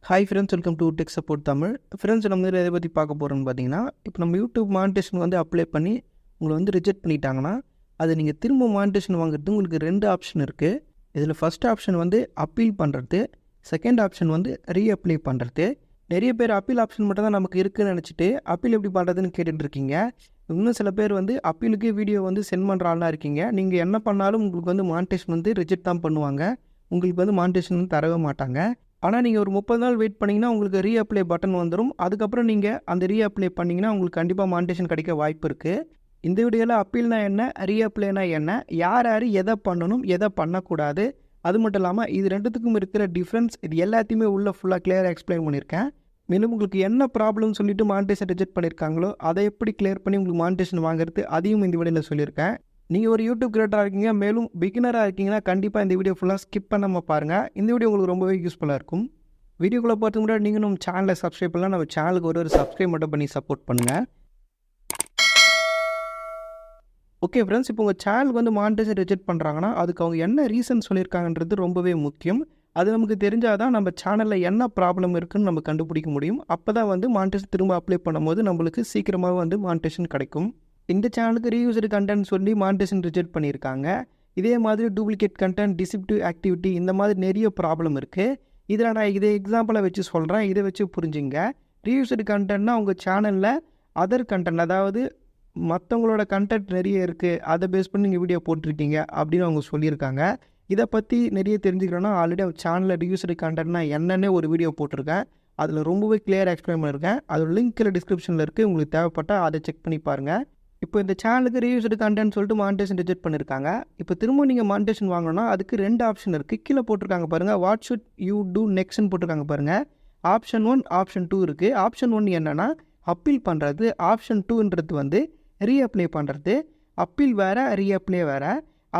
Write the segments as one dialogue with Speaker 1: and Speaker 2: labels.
Speaker 1: Hi friends, welcome to tech support Tamil. Friends, நம்ம எதை பற்றி பார்க்க போகிறோம்னு பார்த்தீங்கன்னா, இப்போ நம்ம யூடியூப் மானிட்டேஷன் வந்து அப்ளை பண்ணி உங்களை வந்து ரிஜெக்ட் பண்ணிட்டாங்கன்னா, அது நீங்கள் திரும்ப மானிட்டேஷன் வாங்குறது உங்களுக்கு 2 ஆப்ஷன் இருக்குது. இதில் ஃபஸ்ட் ஆப்ஷன் வந்து அப்பீல் பண்ணுறது, செகண்ட் ஆப்ஷன் வந்து ரீஅப்ளை பண்ணுறது. நிறைய பேர் அப்பீல் ஆப்ஷன் மட்டும் தான் நமக்கு இருக்குதுன்னு நினச்சிட்டு அப்பீல் எப்படி பண்ணுறதுன்னு கேட்டுட்டு இருக்கீங்க. இன்னும் சில பேர் வந்து அப்பீலுக்கே வீடியோ வந்து சென்ட் பண்ணுற ஆளாக இருக்கீங்க. நீங்கள் என்ன பண்ணாலும் உங்களுக்கு வந்து மானிட்டேஷன் வந்து ரிஜெக்ட் தான் பண்ணுவாங்க. உங்களுக்கு வந்து மானிட்டேஷன் வந்து தரவே மாட்டாங்க. ஆனால் நீங்கள் ஒரு 30 நாள் வெயிட் பண்ணிங்கன்னா உங்களுக்கு ரீஅப்ளை பட்டன் வந்துடும். அதுக்கப்புறம் நீங்கள் அந்த ரீஅப்ளை பண்ணிங்கன்னா உங்களுக்கு கண்டிப்பாக மானிட்டேஷன் கிடைக்க வாய்ப்பு இருக்குது. இந்த வீடியோவில் அப்பீல்னா என்ன, ரீஅப்ளைனா என்ன, யார் யார் எதை பண்ணணும், எதை பண்ணக்கூடாது, அது மட்டும் இல்லாமல் இது ரெண்டுத்துக்கும் இருக்கிற டிஃப்ரென்ஸ், இது எல்லாத்தையுமே ஃபுல்லாக கிளியராக எக்ஸ்பிளைன் பண்ணியிருக்கேன். மேலும் உங்களுக்கு என்ன ப்ராப்ளம் சொல்லிட்டு மானிட்டேஷன் ரிஜெக்ட் பண்ணியிருக்காங்களோ அதை எப்படி கிளியர் பண்ணி உங்களுக்கு மானிட்டேஷன் வாங்குறது அதையும் இந்த வீடியோவில் சொல்லியிருக்கேன். நீங்கள் ஒரு யூடியூப் கிரியேட்டராக இருக்கீங்க, மேலும் பிகினராக இருக்கீங்கன்னா கண்டிப்பாக இந்த வீடியோ ஃபுல்லாக ஸ்கிப் பண்ணாமல் பாருங்கள். இந்த வீடியோ உங்களுக்கு ரொம்பவே யூஸ்ஃபுல்லாக இருக்கும். வீடியோக்குள்ளே பார்த்து முன்னாடி நீங்கள் நம்ம சேனலை சப்ஸ்கிரைப் பண்ணலாம். நம்ம சேனலுக்கு ஒரு சப்ஸ்கிரைப் மட்டும் பண்ணி சப்போர்ட் பண்ணுங்கள். ஓகே ஃப்ரெண்ட்ஸ், இப்போ உங்கள் சேனலுக்கு வந்து மானிட்டேஷன் ரிஜெக்ட் பண்ணுறாங்கன்னா அதுக்கு அவங்க என்ன ரீசன் சொல்லியிருக்காங்கன்றது ரொம்பவே முக்கியம். அது நமக்கு தெரிஞ்சால் தான் நம்ம சேனலில் என்ன ப்ராப்ளம் இருக்குதுன்னு நம்ம கண்டுபிடிக்க முடியும். அப்போ தான் வந்து மானிட்டேஷன் திரும்ப அப்ளை பண்ணும்போது நம்மளுக்கு சீக்கிரமாக வந்து மானிட்டேஷன் கிடைக்கும். இந்த சேனலுக்கு ரீயூஸ்டு கண்டென்ட் சொல்லி மானிட்டேஷன் ரிஜெக்ட் பண்ணியிருக்காங்க. இதே மாதிரி டூப்ளிகேட் கண்டென்ட், டிசெப்டிவ் ஆக்டிவிட்டி, இந்த மாதிரி நிறைய ப்ராப்ளம் இருக்குது. இதில் நான் இதை எக்ஸாம்பிளாக வச்சு சொல்கிறேன், இதை வச்சு புரிஞ்சுங்க. ரீயூஸ்டு கண்டென்ட்னா உங்கள் சேனலில் அதர் கண்டென்ட், அதாவது மற்றவங்களோட கண்டென்ட் நிறைய இருக்குது, அதை பேஸ் பண்ணி நீங்கள் வீடியோ போட்டிருக்கீங்க அப்படின்னு அவங்க சொல்லியிருக்காங்க. இதை பற்றி நிறைய தெரிஞ்சுக்கிறோன்னா ஆல்ரெடி அவங்க சேனலில் ரீயூஸ்டு கண்டென்ட்னா என்னென்னே ஒரு வீடியோ போட்டிருக்கேன். அதில் ரொம்பவே கிளியராக எக்ஸ்பிளைன் பண்ணியிருக்கேன். அதோட லிங்க் டிஸ்கிரிப்ஷனில் இருக்குது, உங்களுக்கு தேவைப்பட்டால் அதை செக் பண்ணி பாருங்கள். இப்போ இந்த சேனலுக்கு ரீயூஸ்டு கண்டென்ட் சொல்லிட்டு மானிட்டேஷன் ரிஜெக்ட் பண்ணியிருக்காங்க. இப்போ திரும்ப நீங்கள் மானிட்டேஷன் வாங்கணும்னா அதுக்கு 2 ஆப்ஷன் இருக்குது. கீழே போட்டிருக்காங்க பாருங்கள், வாட் ஷுட் யூ டூ நெக்ஸ்ட்னு போட்டிருக்காங்க பாருங்கள். ஆப்ஷன் 1, ஆப்ஷன் 2 இருக்குது. ஆப்ஷன் 1 என்னென்னா அப்பீல் பண்ணுறது, ஆப்ஷன் 2ன்றது வந்து ரீஅப்ளை பண்ணுறது. அப்பீல் வேறு, ரீஅப்ளை வேறு.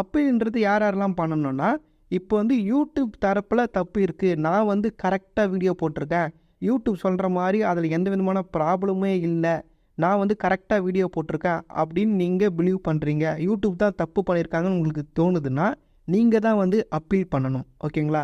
Speaker 1: அப்பீல்ன்றது யார் யாரெல்லாம் பண்ணணும்னா, இப்போ வந்து யூடியூப் தரப்பில் தப்பு இருக்குது, நான் வந்து கரெக்டாக வீடியோ போட்டிருக்கேன், யூடியூப் சொல்கிற மாதிரி அதில் எந்த விதமான ப்ராப்ளமே இல்லை, நான் வந்து கரெக்டாக வீடியோ போட்டிருக்கேன் அப்படின்னு நீங்கள் பிலீவ் பண்ணுறீங்க, யூடியூப் தான் தப்பு பண்ணியிருக்காங்கன்னு உங்களுக்கு தோணுதுன்னா நீங்கள் தான் வந்து அப்பீல் பண்ணணும். ஓகேங்களா?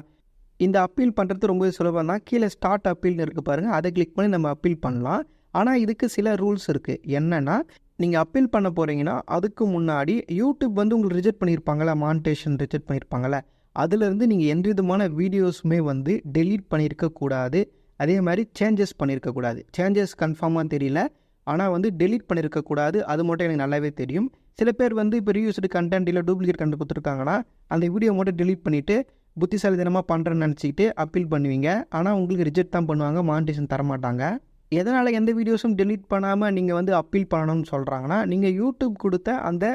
Speaker 1: இந்த அப்பீல் பண்ணுறது ரொம்பவே சுலபம் தான். கீழே ஸ்டார்ட் அப்பீல்னு இருக்குது பாருங்கள், அதை கிளிக் பண்ணி நம்ம அப்பீல் பண்ணலாம். ஆனால் இதுக்கு சில ரூல்ஸ் இருக்குது. என்னென்னா, நீங்கள் அப்பீல் பண்ண போகிறீங்கன்னா அதுக்கு முன்னாடி யூடியூப் வந்து உங்களுக்கு ரிஜெக்ட் பண்ணியிருப்பாங்களே, மானிட்டேஷன் ரிஜெக்ட் பண்ணியிருப்பாங்களே, அதுலேருந்து நீங்கள் எந்த விதமான வீடியோஸுமே வந்து டெலீட் பண்ணியிருக்கக்கூடாது. அதே மாதிரி சேஞ்சஸ் பண்ணியிருக்கக்கூடாது. சேஞ்சஸ் கன்ஃபார்மாக தெரியல, ஆனால் வந்து டெலீட் பண்ணியிருக்கக்கூடாது. அது மட்டும் எனக்கு நல்லாவே தெரியும். சில பேர் வந்து இப்போ ரீயூஸ்டு கண்டென்ட் இல்லை டூப்ளிகேட் கண்டென்ட் கொடுத்துருக்காங்கன்னா அந்த வீடியோ மட்டும் டெலீட் பண்ணிவிட்டு புத்திசாலித்தனமாக பண்ணுறேன்னு நினச்சிக்கிட்டு அப்பீல் பண்ணுவீங்க. ஆனால் உங்களுக்கு ரிஜெக்ட் தான் பண்ணுவாங்க, மானிட்டேஷன் தரமாட்டாங்க. எதனால் எந்த வீடியோஸும் டெலீட் பண்ணாமல் நீங்கள் வந்து அப்பீல் பண்ணணும்னு சொல்கிறாங்கன்னா, நீங்கள் யூடியூப் கொடுத்த அந்த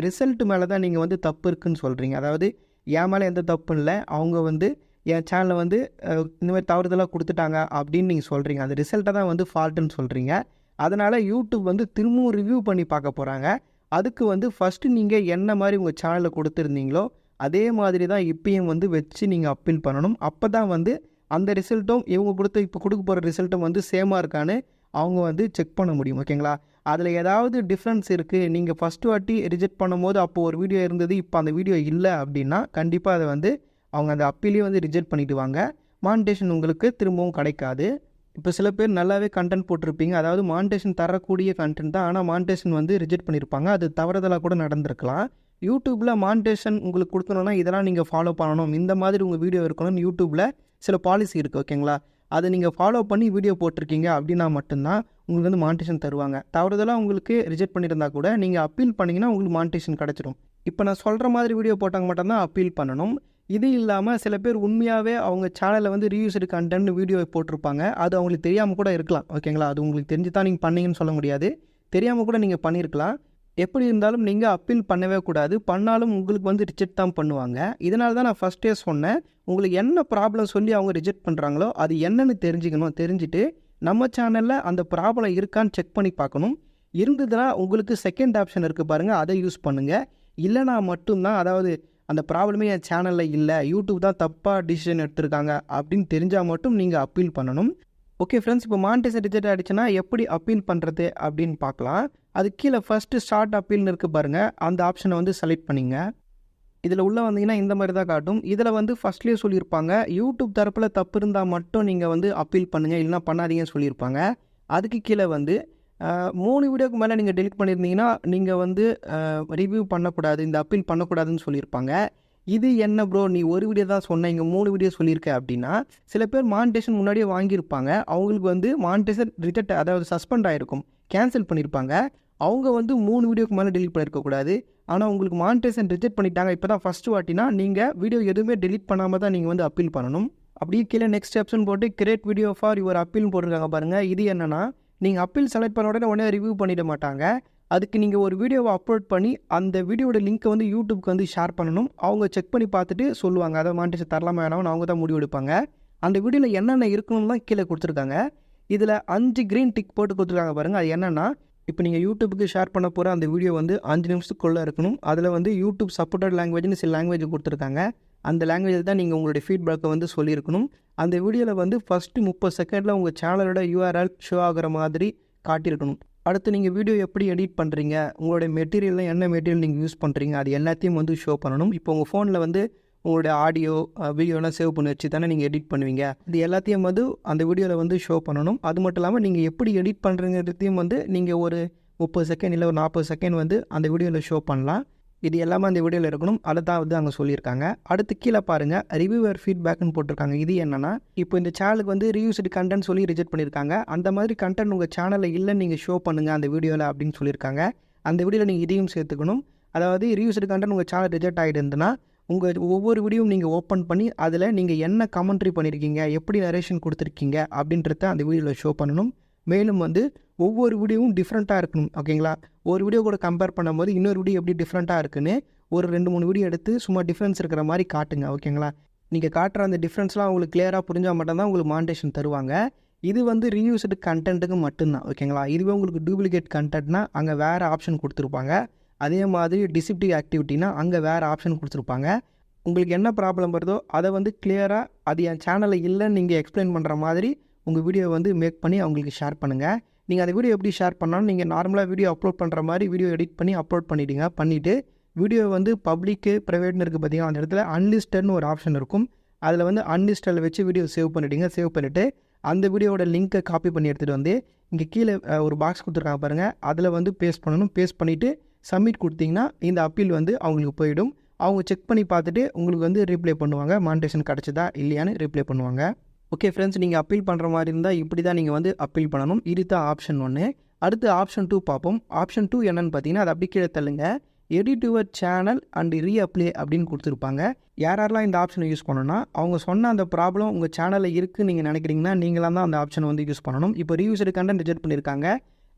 Speaker 1: ரிசல்ட் மேலே தான் நீங்கள் வந்து தப்பு இருக்குதுன்னு சொல்கிறீங்க. அதாவது என் மேலே எந்த தப்பும் இல்லை, அவங்க வந்து என் சேனலில் வந்து இந்த மாதிரி தவறுதலாக கொடுத்துட்டாங்க அப்படின்னு நீங்கள் சொல்கிறீங்க. அந்த ரிசல்ட்டை தான் வந்து ஃபால்ட்டுன்னு சொல்கிறீங்க. அதனால் யூடியூப் வந்து திரும்பவும் ரிவ்யூ பண்ணி பார்க்க போகிறாங்க. அதுக்கு வந்து ஃபஸ்ட்டு நீங்கள் என்ன மாதிரி உங்கள் சேனலில் கொடுத்துருந்தீங்களோ அதே மாதிரி தான் இப்பயும் வந்து வச்சு நீங்கள் அப்பீல் பண்ணணும். அப்போ தான் வந்து அந்த ரிசல்ட்டும் இவங்க இப்போ கொடுக்க போகிற ரிசல்ட்டும் வந்து சேமாக இருக்கான்னு அவங்க வந்து செக் பண்ண முடியும். ஓகேங்களா? அதில் ஏதாவது டிஃப்ரென்ஸ் இருக்குது, நீங்கள் ஃபஸ்ட்டு வாட்டி ரிஜெக்ட் பண்ணும்போது அப்போது ஒரு வீடியோ இருந்தது, இப்போ அந்த வீடியோ இல்லை அப்படின்னா கண்டிப்பாக அதை வந்து அவங்க அந்த அப்பீலையும் வந்து ரிஜெக்ட் பண்ணிவிடுவாங்க. மானிட்டேஷன் உங்களுக்கு திரும்பவும் கிடைக்காது. இப்போ சில பேர் நல்லாவே கண்டென்ட் போட்டிருப்பீங்க, அதாவது மானிட்டேஷன் தரக்கூடிய கண்டென்ட் தான், ஆனால் மானிட்டேஷன் வந்து ரிஜெக்ட் பண்ணியிருப்பாங்க. அது தவறுதலாக கூட நடந்திருக்கலாம். யூடியூப்பில் மானிட்டேஷன் உங்களுக்கு கொடுக்கணுன்னா இதெல்லாம் நீங்கள் ஃபாலோ பண்ணணும், இந்த மாதிரி உங்கள் வீடியோ இருக்கணும்னு யூடியூப்பில் சில பாலிசி இருக்குது. ஓகேங்களா? அதை நீங்கள் ஃபாலோ பண்ணி வீடியோ போட்டிருக்கீங்க அப்படின்னா மட்டும்தான் உங்களுக்கு வந்து மானிட்டேஷன் தருவாங்க. தவறுதலாக உங்களுக்கு ரிஜெக்ட் பண்ணியிருந்தா கூட நீங்கள் அப்பீல் பண்ணிங்கன்னா உங்களுக்கு மானிட்டேஷன் கிடச்சிடும். இப்போ நான் சொல்கிற மாதிரி வீடியோ போட்டாங்க மட்டும்தான் அப்பீல் பண்ணணும். இது இல்லாமல் சில பேர் உண்மையாகவே அவங்க சேனலில் வந்து ரீயூஸ்டு கண்டென்ட் வீடியோ போட்டிருப்பாங்க, அது அவங்களுக்கு தெரியாமல் கூட இருக்கலாம். ஓகேங்களா? அது உங்களுக்கு தெரிஞ்சு தான் நீங்கள் பண்ணீங்கன்னு சொல்ல முடியாது, தெரியாமல் கூட நீங்கள் பண்ணியிருக்கலாம். எப்படி இருந்தாலும் நீங்கள் அப்பீல் பண்ணவே கூடாது. பண்ணாலும் உங்களுக்கு வந்து ரிஜெக்ட் தான் பண்ணுவாங்க. இதனால தான் நான் ஃபஸ்ட்டே சொன்னேன், உங்களுக்கு என்ன ப்ராப்ளம் சொல்லி அவங்க ரிஜெக்ட் பண்ணுறாங்களோ அது என்னென்னு தெரிஞ்சுக்கணும். தெரிஞ்சுட்டு நம்ம சேனலில் அந்த ப்ராப்ளம் இருக்கான்னு செக் பண்ணி பார்க்கணும். இருந்ததுன்னா உங்களுக்கு செகண்ட் ஆப்ஷன் இருக்குது பாருங்கள், அதை யூஸ் பண்ணுங்கள். இல்லைனா மட்டும்தான், அதாவது அந்த ப்ராப்ளமே என் சேனலில் இல்லை, யூடியூப் தான் தப்பாக டிசிஷன் எடுத்திருக்காங்க அப்படின்னு தெரிஞ்சால் மட்டும் நீங்கள் அப்பீல் பண்ணணும். ஓகே ஃப்ரெண்ட்ஸ், இப்போ மானிட்டேஷன் ரிஜெக்ட் ஆகிடுச்சுன்னா எப்படி அப்பீல் பண்ணுறது அப்படின்னு பார்க்கலாம். அது கீழே ஃபஸ்ட்டு ஸ்டார்ட் அப்பீல்னு இருக்குது பாருங்கள், அந்த ஆப்ஷனை வந்து செலக்ட் பண்ணிங்க. இதில் உள்ள வந்தீங்கன்னா இந்த மாதிரி தான் காட்டும். இதில் வந்து ஃபஸ்ட்லேயே சொல்லியிருப்பாங்க, யூடியூப் தரப்பில் தப்பு இருந்தால் மட்டும் நீங்கள் வந்து அப்பீல் பண்ணுங்கள், இல்லைனா பண்ணாதீங்கன்னு சொல்லியிருப்பாங்க. அதுக்கு கீழே வந்து 3 வீடியோக்கு மேலே நீங்கள் டெலிட் பண்ணியிருந்தீங்கன்னா நீங்கள் வந்து ரிவ்யூ பண்ணக்கூடாது, இந்த அப்பீல் பண்ணக்கூடாதுன்னு சொல்லியிருப்பாங்க. இது என்ன ப்ரோ, நீ ஒரு வீடியோ தான் சொன்ன, இங்கே 3 வீடியோ சொல்லியிருக்க அப்படின்னா, சில பேர் மானிட்டேஷன் முன்னாடியே வாங்கியிருப்பாங்க. அவங்களுக்கு வந்து மானிட்டேஷன் ரிஜெக்ட், அதாவது சஸ்பெண்ட் ஆகிருக்கும், கேன்சல் பண்ணியிருப்பாங்க. அவங்க வந்து 3 வீடியோக்கு மேலே டெலிட் பண்ணியிருக்கக்கூடாது. ஆனால் உங்களுக்கு மானிட்டேஷன் ரிஜெக்ட் பண்ணிட்டாங்க, இப்போ தான் ஃபஸ்ட்டு வாட்டினா நீங்கள் வீடியோ எதுவுமே டெலிட் பண்ணாமல் தான் நீங்கள் வந்து அப்பீல் பண்ணணும். அப்படியே கீழே நெக்ஸ்ட் ஸ்டெப்ஸ்னு போட்டு கிரியேட் வீடியோ ஃபார் யுவர் அப்பீல்னு போட்டிருக்காங்க பாருங்கள். இது என்னென்னா, நீங்கள் அப்பீல் செலக்ட் பண்ண உடனே ரிவ்யூ பண்ணிட மாட்டாங்க. அதுக்கு நீங்கள் ஒரு வீடியோவை அப்லோட் பண்ணி அந்த வீடியோட லிங்க்கை வந்து யூடியூப்க்கு வந்து ஷேர் பண்ணணும். அவங்க செக் பண்ணி பார்த்துட்டு சொல்லுவாங்க, அதாவது மானிட்டேஷன் தரலாமா வேணாம்னு அவங்க தான் முடிவு எடுப்பாங்க. அந்த வீடியோவில் என்னென்ன இருக்கணும்னு தான் கீழே கொடுத்துருக்காங்க. இதில் 5 க்ரீன் டிக் போட்டு கொடுத்துருக்காங்க பாருங்கள். அது என்னென்னா, இப்போ நீங்கள் யூடியூப்புக்கு ஷேர் பண்ண போகிற அந்த வீடியோ வந்து 5 நிமிஷத்துக்குள்ளே இருக்கணும். அதில் வந்து யூடியூப் சப்போர்ட்டட் லாங்குவேஜ்னு சில லாங்குவேஜ் கொடுத்துருக்காங்க. அந்த லாங்குவேஜில் தான் நீங்கள் உங்களுடைய ஃபீட்பேக்கை வந்து சொல்லியிருக்கணும். அந்த வீடியோவில் வந்து ஃபஸ்ட்டு 30 செகண்டில் உங்கள் சேனலோட யூஆர்எல் ஷோ ஆகிற மாதிரி காட்டியிருக்கணும். அடுத்து நீங்கள் வீடியோ எப்படி எடிட் பண்ணுறீங்க, உங்களுடைய மெட்டீரியலில் என்ன மெட்டீரியல் நீங்கள் யூஸ் பண்ணுறீங்க, அது எல்லாத்தையும் வந்து ஷோ பண்ணணும். இப்போ உங்கள் ஃபோனில் வந்து உங்களுடைய ஆடியோ வீடியோலாம் சேவ் பண்ணி வச்சு தானே நீங்கள் எடிட் பண்ணுவீங்க. இது எல்லாத்தையும் வந்து அந்த வீடியோவில் வந்து ஷோ பண்ணணும். அது மட்டும் இல்லாமல் நீங்கள் எப்படி எடிட் பண்ணுறீங்கிறதையும் வந்து நீங்கள் ஒரு 30 செகண்ட் இல்லை ஒரு 40 செகண்ட் வந்து அந்த வீடியோவில் ஷோ பண்ணலாம். இது எல்லாமே அந்த வீடியோவில் இருக்கணும். அதை தான் வந்து அங்கே சொல்லியிருக்காங்க. அடுத்து கீழே பாருங்கள், ரிவ்யூவர் ஃபீட்பேக்னு போட்டிருக்காங்க. இது என்னென்னா, இப்போ இந்த சேனலுக்கு வந்து ரீயூஸ்டு கண்டென்ட் சொல்லி ரிஜெக்ட் பண்ணியிருக்காங்க. அந்த மாதிரி கண்டென்ட் உங்கள் சேனலில் இல்லைன்னு நீங்கள் ஷோ பண்ணுங்கள் அந்த வீடியோவில் அப்படின்னு சொல்லியிருக்காங்க. அந்த வீடியோவில் நீங்கள் இதையும் சேர்த்துக்கணும். அதாவது ரீயூஸ்டு கண்டென்ட் உங்கள் சேனல் ரிஜெக்ட் ஆகிடுதுன்னா உங்கள் ஒவ்வொரு வீடியோவும் நீங்கள் ஓப்பன் பண்ணி அதில் நீங்கள் என்ன கமெண்ட்ரி பண்ணியிருக்கீங்க, எப்படி நரேஷன் கொடுத்துருக்கீங்க அப்படின்றத அந்த வீடியோவில் ஷோ பண்ணணும். மேலும் வந்து ஒவ்வொரு வீடியோவும் டிஃப்ரெண்ட்டாக இருக்கணும். ஓகேங்களா, ஒரு வீடியோ கூட கம்பேர் பண்ணும்போது இன்னொரு வீடியோ எப்படி டிஃப்ரெண்ட்டாக இருக்குன்னு ஒரு 2-3 வீடியோ எடுத்து சும்மா டிஃப்ரென்ஸ் இருக்கிற மாதிரி காட்டுங்க. ஓகேங்களா, நீங்கள் காட்டுற அந்த டிஃப்ரென்ஸ்லாம் உங்களுக்கு கிளியராக புரிஞ்சால் மட்டும்தான் உங்களுக்கு மானிட்டேஷன் தருவாங்க. இது வந்து ரீயூஸ்டு கண்டென்ட்டுக்கு மட்டும்தான். ஓகேங்களா, இதுவே உங்களுக்கு டூப்ளிகேட் கண்டென்ட்னா அங்கே வேறு ஆப்ஷன் கொடுத்துருப்பாங்க. அதே மாதிரி டிசெப்டிவ் ஆக்டிவிட்டினா அங்கே வேறு ஆப்ஷன் கொடுத்துருப்பாங்க. உங்களுக்கு என்ன ப்ராப்ளம் வருதோ அதை வந்து கிளியராக அது என் சேனலில் இல்லைன்னு நீங்கள் எக்ஸ்பிளைன் பண்ணுற மாதிரி உங்கள் வீடியோ வந்து மேக் பண்ணி அவங்களுக்கு ஷேர் பண்ணுங்கள். நீங்கள் அந்த வீடியோ எப்படி ஷேர் பண்ணாலும் நீங்கள் நார்மலாக வீடியோ அப்லோட் பண்ணுற மாதிரி வீடியோ எடிட் பண்ணி அப்லோட் பண்ணிவிடுங்க. பண்ணிவிட்டு வீடியோ வந்து பப்ளிக்கு ப்ரைவேட்னு இருக்குது பார்த்தீங்கன்னா, அந்த இடத்துல அன்லிஸ்டட்னு ஒரு ஆப்ஷன் இருக்கும். அதில் வந்து அன்லிஸ்டில் வச்சு வீடியோ சேவ் பண்ணிவிடுங்க. சேவ் பண்ணிவிட்டு அந்த வீடியோவோட லிங்க்கை காப்பி பண்ணி எடுத்துகிட்டு வந்து இங்கே கீழே ஒரு பாக்ஸ் கொடுத்துருக்காங்க பாருங்கள், அதில் வந்து பேஸ்ட் பண்ணணும். பேஸ்ட் பண்ணிவிட்டு சப்மிட் கொடுத்தீங்கன்னா இந்த அப்பீல் வந்து அவங்களுக்கு போயிடும். அவங்க செக் பண்ணி பார்த்துட்டு உங்களுக்கு வந்து ரீப்ளே பண்ணுவாங்க, மானிட்டேஷன் கிடச்சதா இல்லையான்னு ரீப்ளே பண்ணுவாங்க. ஓகே ஃப்ரெண்ட்ஸ், நீங்கள் அப்பீல் பண்ணுற மாதிரி இருந்தால் இப்படி தான் நீங்கள் வந்து அப்பீல் பண்ணணும். இது தான் ஆப்ஷன் 1. அடுத்து ஆப்ஷன் 2 பார்ப்போம். ஆப்ஷன் 2 என்னென்னு பார்த்தீங்கன்னா, அது அப்படி கீழே தள்ளுங்க, edit your channel and reapply அப்படின்னு கொடுத்துருப்பாங்க. யாரெல்லாம் இந்த ஆப்ஷனை யூஸ் பண்ணணும்னா, அவங்க சொன்ன அந்த ப்ராப்ளம் உங்கள் சேனலில் இருக்குதுன்னு நீங்கள் நினைக்கிறீங்கன்னா நீங்களாம் தான் அந்த ஆப்ஷனை வந்து யூஸ் பண்ணணும். இப்போ ரீயூஸ்டு கண்டென்ட் ரிஜெக்ட் பண்ணியிருக்காங்க,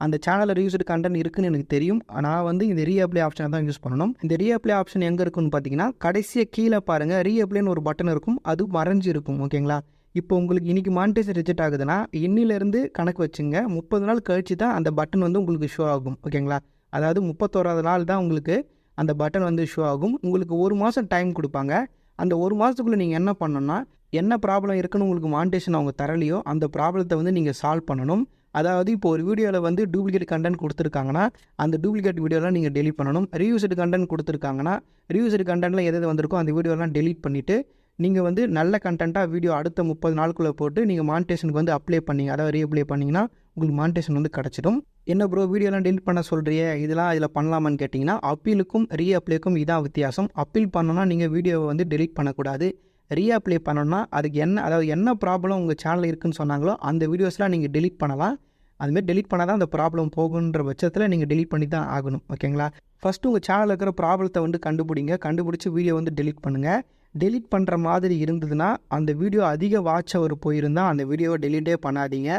Speaker 1: அந்த சேனலில் ரீயூஸ்டு கண்டென்ட் இருக்குன்னு எனக்கு தெரியும். நான் வந்து இந்த ரீஅப்ளை ஆப்ஷனை தான் யூஸ் பண்ணணும். இந்த ரீஅப்ளை ஆப்ஷன் எங்கே இருக்குன்னு பார்த்தீங்கன்னா, கடைசியாக கீழே பாருங்கள், ரீஅப்ளைன்னு ஒரு பட்டன் இருக்கும், அது மறைஞ்சு இருக்கும். ஓகேங்களா, இப்போ உங்களுக்கு இன்றைக்கி மானிட்டேஷன் ரிஜெக்ட் ஆகுதுன்னா இன்னிலேருந்து கணக்கு வச்சுங்க, 30 நாள் கழிச்சு தான் அந்த பட்டன் வந்து உங்களுக்கு ஷோ ஆகும். ஓகேங்களா, அதாவது 31வது நாள் தான் உங்களுக்கு அந்த பட்டன் வந்து ஷோ ஆகும். உங்களுக்கு 1 மாதம் டைம் கொடுப்பாங்க. அந்த 1 மாதத்துக்குள்ளே நீங்கள் என்ன பண்ணணும்னா, என்ன ப்ராப்ளம் இருக்குன்னு உங்களுக்கு மானிட்டேஷன் அவங்க தரலையோ அந்த ப்ராப்ளத்தை வந்து நீங்கள் சால்வ் பண்ணணும். அதாவது இப்போ ஒரு வீடியோவில் வந்து டூப்ளிகேட் கண்டென்ட் கொடுத்துருக்காங்கன்னா அந்த டூப்ளிகேட் வீடியோலாம் நீங்கள் டெலிட் பண்ணணும். ரீயூஸ்டு கண்டென்ட் கொடுத்துருக்காங்கன்னா ரீயூஸ்டு கண்டென்ட்டில் எது வந்திருக்கோ அந்த வீடியோலாம் டெலிட் பண்ணிவிட்டு நீங்கள் வந்து நல்ல கண்டென்ட்டாக வீடியோ அடுத்த 30 நாளுக்குள்ளே போட்டு நீங்கள் மானிட்டேஷனுக்கு வந்து அப்ளை பண்ணிங்க, அதாவது ரீஅப்ளை பண்ணிங்கன்னா உங்களுக்கு மானிட்டேஷன் வந்து கிடச்சிடும். என்ன ப்ரோ வீடியோலாம் டெலிட் பண்ண சொல்கிறியே, இதெல்லாம் இதில் பண்ணலாமான்னு கேட்டிங்கன்னா, அப்பீலுக்கும் ரீஅப்ளைக்கும் இதான் வித்தியாசம். அப்பீல் பண்ணோன்னா நீங்கள் வீடியோவை வந்து டெலிட் பண்ணக்கூடாது. ரீஅப்ளை பண்ணணும்னா அதுக்கு அதாவது என்ன ப்ராப்ளம் உங்கள் சேனலில் இருக்குதுன்னு சொன்னாங்களோ அந்த வீடியோஸ்லாம் நீங்கள் டெலிட் பண்ணலாம். அதுமாதிரி டெலிட் பண்ணால் தான் அந்த ப்ராப்ளம் போகுன்ற பட்சத்தில் நீங்கள் டெலிட் பண்ணி தான் ஆகணும். ஓகேங்களா, ஃபஸ்ட்டு உங்கள் சேனலில் இருக்கிற ப்ராப்ளத்தை வந்து கண்டுபிடிச்சி வீடியோ வந்து டெலிட் பண்ணுங்கள். டெலிட் பண்ணுற மாதிரி இருந்ததுன்னா அந்த வீடியோ அதிக வாட்ச் அவர் போயிருந்தால் அந்த வீடியோவை டெலிட்டே பண்ணாதீங்க.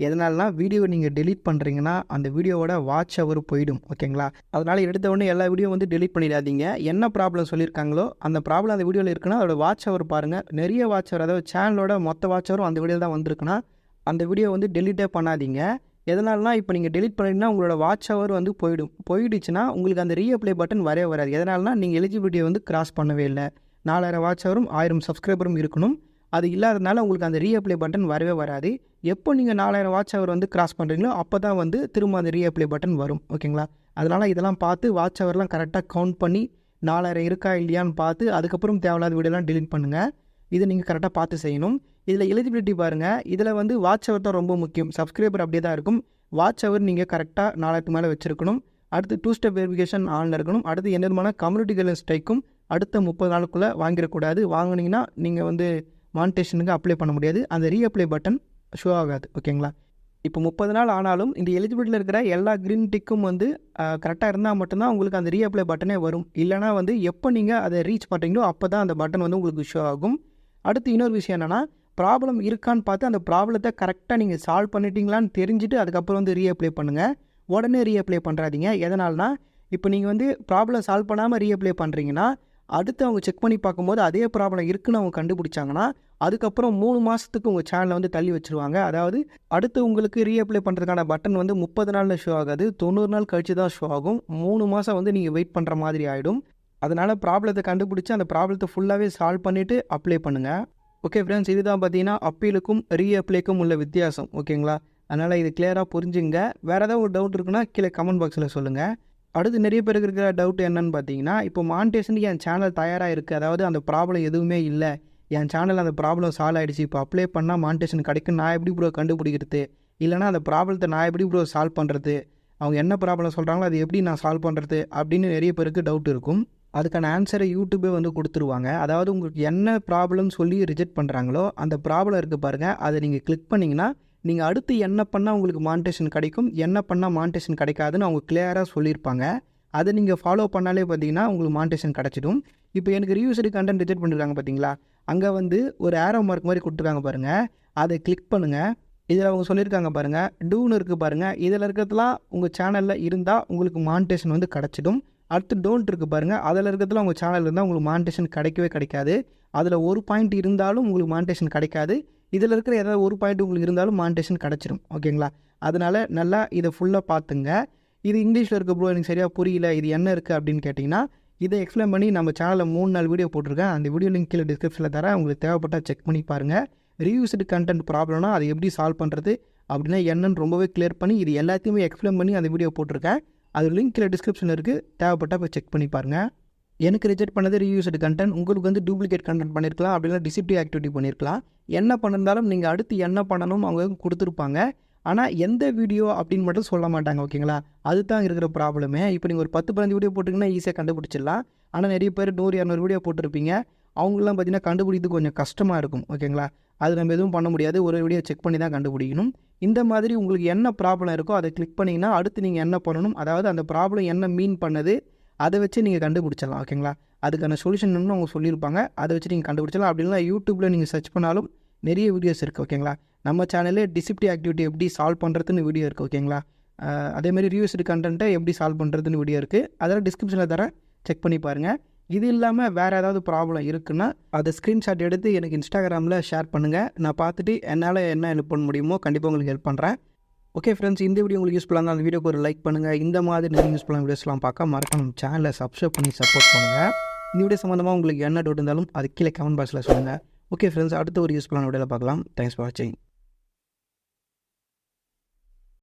Speaker 1: எதனாலனா வீடியோவை நீங்கள் டெலிட் பண்ணுறீங்கன்னா அந்த வீடியோவோட வாட்ச் அவர் போயிடும். ஓகேங்களா, அதனால் எடுத்த உடனே எல்லா வீடியோ வந்து டெலிட் பண்ணிடாதீங்க. என்ன ப்ராப்ளம் சொல்லியிருக்காங்களோ அந்த ப்ராப்ளம் அந்த வீடியோவில் இருக்குன்னா அதோட வாட்ச் அவர் பாருங்கள். நிறைய வாட்ச் அவர், அதாவது சேனலோட மொத்த வாட்ச் அவரும் அந்த வீடியோ தான் வந்திருக்குன்னா அந்த வீடியோ வந்து டெலிட்டே பண்ணாதீங்க. எதனாலனா இப்போ நீங்கள் டெலிட் பண்ணிங்கன்னா உங்களோட வாட்ச் அவர் வந்து போயிடுச்சுன்னா உங்களுக்கு அந்த ரீஅப்ளை பட்டன் வரவே வராது. எதனாலனா நீங்கள் எலிஜிபிலிட்டியை வந்து கிராஸ் பண்ணவே இல்லை. 4000 வாட்ச் அவரும் 1000 சப்ஸ்கிரைபரும் இருக்கணும். அது இல்லாததுனால உங்களுக்கு அந்த ரீஅப்ளை பட்டன் வரவே வராது. எப்போ நீங்கள் 4000 வாட்ச் அவர் வந்து கிராஸ் பண்ணுறீங்களோ அப்போ தான் வந்து திரும்ப அந்த ரீஅப்ளை பட்டன் வரும். ஓகேங்களா, அதனால் இதெல்லாம் பார்த்து வாட்ச் அவர்லாம் கரெக்டாக கவுண்ட் பண்ணி 4000 இருக்கா இல்லையான்னு பார்த்து அதுக்கப்புறம் தேவையில்லாத வீடியோலாம் டெலீட் பண்ணுங்கள். இதை நீங்கள் கரெக்டாக பார்த்து செய்யணும். இதில் எலிஜிபிலிட்டி பாருங்கள். இதில் வந்து வாட்ச் ஹவர் தான் ரொம்ப முக்கியம். சப்ஸ்கிரைபர் அப்படியே தான் இருக்கும். வாட்ச் ஹவர் நீங்கள் கரெக்டாக 4000க்கு மேலே வச்சுருக்கணும். அடுத்து 2 ஸ்டெப் வெரிஃபிகேஷன் ஆனில் இருக்கணும். அடுத்து எந்த விதமான கம்யூனிட்டி கைட்லைன்ஸ் ஸ்ட்ரைக்கும் அடுத்த 30 நாளுக்குள்ளே வாங்கிடக்கூடாது. வாங்கினீங்கன்னா நீங்கள் வந்து மானிட்டேஷனுக்கு அப்ளை பண்ண முடியாது. அந்த ரீஅப்ளை பட்டன் ஷோ ஆகாது. ஓகேங்களா? இப்போ 30 நாள் ஆனாலும் இந்த எலிஜிபிலிட்டியில் இருக்கிற எல்லா க்ரீன் டிக்கும் வந்து கரெக்டாக இருந்தால் மட்டும்தான் உங்களுக்கு அந்த ரீஅப்ளை பட்டனே வரும். இல்லைனா வந்து எப்போ நீங்கள் அதை ரீச் பண்ணுறீங்களோ அப்போ தான் அந்த பட்டன் வந்து உங்களுக்கு ஷோ ஆகும். அடுத்து இன்னொரு விஷயம் என்னென்னா, ப்ராப்ளம் இருக்கான்னு பார்த்து அந்த ப்ராப்ளத்தை கரெக்டாக நீங்கள் சால்வ் பண்ணிட்டீங்களான்னு தெரிஞ்சுட்டு அதுக்கப்புறம் வந்து ரீஅப்ளை பண்ணுங்கள். உடனே ரீஅப்ளை பண்ணுறாதீங்க. எதனால்னா, இப்போ நீங்கள் வந்து ப்ராப்ளம் சால்வ் பண்ணாமல் ரீஅப்ளை பண்ணுறீங்கன்னா, அடுத்து அவங்க செக் பண்ணி பார்க்கும்போது அதே ப்ராப்ளம் இருக்குன்னு அவங்க கண்டுபிடிச்சாங்கன்னா, அதுக்கப்புறம் 3 மாதத்துக்கு உங்கள் சேனலை வந்து தள்ளி வச்சுருவாங்க. அதாவது அடுத்து உங்களுக்கு ரீஅப்ளை பண்ணுறதுக்கான பட்டன் வந்து 30 நாளில் ஷோ ஆகாது, 90 நாள் கழிச்சு தான் ஷோ ஆகும். 3 மாதம் வந்து நீங்கள் வெயிட் பண்ணுற மாதிரி ஆகிடும். அதனால் ப்ராப்ளத்தை கண்டுபிடிச்சி அந்த ப்ராப்ளத்தை ஃபுல்லாகவே சால்வ் பண்ணிவிட்டு அப்ளை பண்ணுங்கள். ஓகே ஃப்ரெண்ட்ஸ், இதுதான் பார்த்தீங்கன்னா அப்பீலுக்கும் ரீஅப்ளைக்கும் உள்ள வித்தியாசம். ஓகேங்களா? அதனால் இது கிளியராக புரிஞ்சுங்க. வேறு ஏதாவது ஒரு டவுட் இருக்குன்னா கீழே கமெண்ட் பாக்ஸில் சொல்லுங்கள். அடுத்து நிறைய பேருக்கு இருக்கிற டவுட் என்னன்னு பார்த்தீங்கன்னா, இப்போ மானிட்டேஷனுக்கு என் சேனல் தயாராக இருக்குது, அதாவது அந்த ப்ராப்ளம் எதுவுமே இல்லை, என் சேனல் அந்த ப்ராப்ளம் சால்வ் ஆகிடுச்சு, இப்போ அப்ளை பண்ணால் மானிட்டேஷன் கிடைக்கும், நான் எப்படி ப்ரோ கண்டுபிடிக்கிறது, இல்லைனா அந்த ப்ராப்ளத்தை நான் எப்படி ப்ரோ சால்வ் பண்ணுறது, அவங்க என்ன ப்ராப்ளம் சொல்கிறாங்களோ அது எப்படி நான் சால்வ் பண்ணுறது அப்படின்னு நிறைய பேருக்கு டவுட் இருக்கும். அதுக்கான ஆன்சரை யூடியூபே வந்து கொடுத்துருவாங்க. அதாவது உங்களுக்கு என்ன ப்ராப்ளம் சொல்லி ரிஜெக்ட் பண்ணுறாங்களோ அந்த ப்ராப்ளம் இருக்குது பாருங்கள், அதை நீங்கள் கிளிக் பண்ணிங்கன்னா நீங்கள் அடுத்து என்ன பண்ணால் உங்களுக்கு மானிட்டேஷன் கிடைக்கும், என்ன பண்ணால் மானிட்டேஷன் கிடைக்காதுன்னு அவங்க கிளியராக சொல்லியிருப்பாங்க. அதை நீங்கள் ஃபாலோ பண்ணாலே பார்த்தீங்கன்னா உங்களுக்கு மானிட்டேஷன் கிடச்சிடும். இப்போ எனக்கு ரிவ்யூஸரி கண்டென்ட் ரிஜெக்ட் பண்ணியிருக்காங்க பார்த்தீங்களா, அங்கே வந்து ஒரு ஆரோ மார்க் மாதிரி கொடுத்துருக்காங்க பாருங்கள், அதை கிளிக் பண்ணுங்கள். இதில் அவங்க சொல்லியிருக்காங்க பாருங்கள், டூன்னு இருக்குது பாருங்கள், இதில் இருக்கிறதுலாம் உங்கள் சேனலில் இருந்தால் உங்களுக்கு மானிட்டேஷன் வந்து கிடச்சிடும். அடுத்து டோன்ட் இருக்குது பாருங்கள், அதில் இருக்கிறதுலாம் உங்கள் சேனல் இருந்தால் உங்களுக்கு மானிட்டேஷன் கிடைக்கவே கிடைக்காது. அதில் ஒரு பாயிண்ட் இருந்தாலும் உங்களுக்கு மானிட்டேஷன் கிடைக்காது. இதில் இருக்கிற ஏதாவது ஒரு பாயிண்ட் உங்களுக்கு இருந்தாலும் மானிட்டேஷன் கிடச்சிடும். ஓகேங்களா? அதனால் நல்லா இதை ஃபுல்லாக பார்த்துங்க. இது இங்கிலீஷில் இருக்க ப்ரோ, எனக்கு சரியாக புரியல, இது என்ன இருக்குது அப்படின்னு கேட்டிங்கன்னா, இதை எக்ஸ்பிளைன் பண்ணி நம்ம சேனலில் 3-4 வீடியோ போட்டிருக்கேன். அந்த வீடியோ லிங்க் கீழே டிஸ்கிரிப்ஷனில் தரேன். உங்களுக்கு தேவைப்பட்டால் செக் பண்ணி பாருங்கள். ரிவ்யூஸ்டு கண்டென்ட் ப்ராப்ளம்னா அதை எப்படி சால்வ் பண்ணுறது அப்படின்னா என்னன்னு ரொம்பவே கிளியர் பண்ணி இது எல்லாத்தையுமே எக்ஸ்பிளைன் பண்ணி அந்த வீடியோ போட்டிருக்கேன். அது லிங்க் கீழே டிஸ்கிரிப்ஷனில் இருக்குது, தேவைப்பட்டால் போய் செக் பண்ணி பாருங்கள். எனக்கு ரிஜெக்ட் பண்ணது ரிவ்யூஸ்டு கண்டென்ட், உங்களுக்கு வந்து டூப்ளிகேட் கண்டென்ட் பண்ணியிருக்கலாம், அப்படின்னா டிசெப்டிவ் ஆக்டிவிட்டி பண்ணியிருக்கலாம். என்ன பண்ணியிருந்தாலும் நீங்கள் அடுத்து என்ன பண்ணணும் அவங்க கொடுத்துருப்பாங்க. ஆனால் எந்த வீடியோ அப்படின்னு மட்டும் சொல்ல மாட்டாங்க. ஓகேங்களா? அதுதான் இருக்கிற ப்ராப்ளமே. இப்போ நீங்கள் ஒரு 10-15 வீடியோ போட்டிங்கன்னா ஈஸியாக கண்டுபிடிச்சிடலாம். ஆனால் நிறைய பேர் 100-200 வீடியோ போட்டிருப்பீங்க, அவங்களாம் பார்த்தீங்கன்னா கண்டுபிடிக்கிறது கொஞ்சம் கஷ்டமாக இருக்கும். ஓகேங்களா? அது நம்ம எதுவும் பண்ண முடியாது, ஒரு வீடியோ செக் பண்ணி தான் கண்டுபிடிக்கணும். இந்த மாதிரி உங்களுக்கு என்ன ப்ராப்ளம் இருக்கோ அதை கிளிக் பண்ணிங்கன்னா அடுத்து நீங்கள் என்ன பண்ணணும், அதாவது அந்த ப்ராப்ளம் என்ன மீன் பண்ணுது அதை வச்சு நீங்கள் கண்டுபிடிச்சிடலாம். ஓகேங்களா? அதுக்கான சொல்யூஷன் என்னன்னு அவங்க சொல்லியிருப்பாங்க, அதை வச்சு நீங்கள் கண்டுபிடிச்சலாம். அப்படின்னா யூடியூப்பில் நீங்கள் சர்ச் பண்ணாலும் நிறைய வீடியோஸ் இருக்குது. ஓகேங்களா? நம்ம சேனலே டிசெப்டிவ் ஆக்டிவிட்டி எப்படி சால்வ் பண்ணுறதுன்னு வீடியோ இருக்குது. ஓகேங்களா? அதேமாதிரி ரிவ்யூஸ்டு கண்டென்ட்டை எப்படி சால்வ் பண்ணுறதுன்னு வீடியோ இருக்குது, அதெல்லாம் டிஸ்கிரிப்ஷனில் தரேன், செக் பண்ணி பாருங்கள். இது இல்லாமல் வேறு ஏதாவது ப்ராப்ளம் இருக்குன்னா அதை ஸ்க்ரீன்ஷாட் எடுத்து எனக்கு இன்ஸ்டாகிராமில் ஷேர் பண்ணுங்கள். நான் பார்த்துட்டு என்னால் என்ன ஹெல்ப் பண்ண முடியுமோ கண்டிப்பாக உங்களுக்கு ஹெல்ப் பண்ணுறேன். ஓகே ஃப்ரெண்ட்ஸ், இந்த வீடியோ உங்களுக்கு யூஸ்ஃபுல்லாக இருந்தால் அந்த வீடியோக்கு ஒரு லைக் பண்ணுங்கள். இந்த மாதிரி நிறைய யூஸ்ஃபுல்லான வீடியோஸ்லாம் பார்க்க மறக்காம நம்ம சேனலை சப்ஸ்கிரைப் பண்ணி சப்போர்ட் பண்ணுங்கள். இந்த வீடியோ சம்மந்தமாக உங்களுக்கு என்ன டவுட் இருந்தாலும் அது கீழே கமெண்ட் பாக்ஸில் சொல்லுங்கள். ஓகே ஃப்ரெண்ட்ஸ், அடுத்த ஒரு யூஸ்ஃபுல்லான வீடியோவில் பார்க்கலாம். தேங்க்ஸ் ஃபார் வாட்சிங்.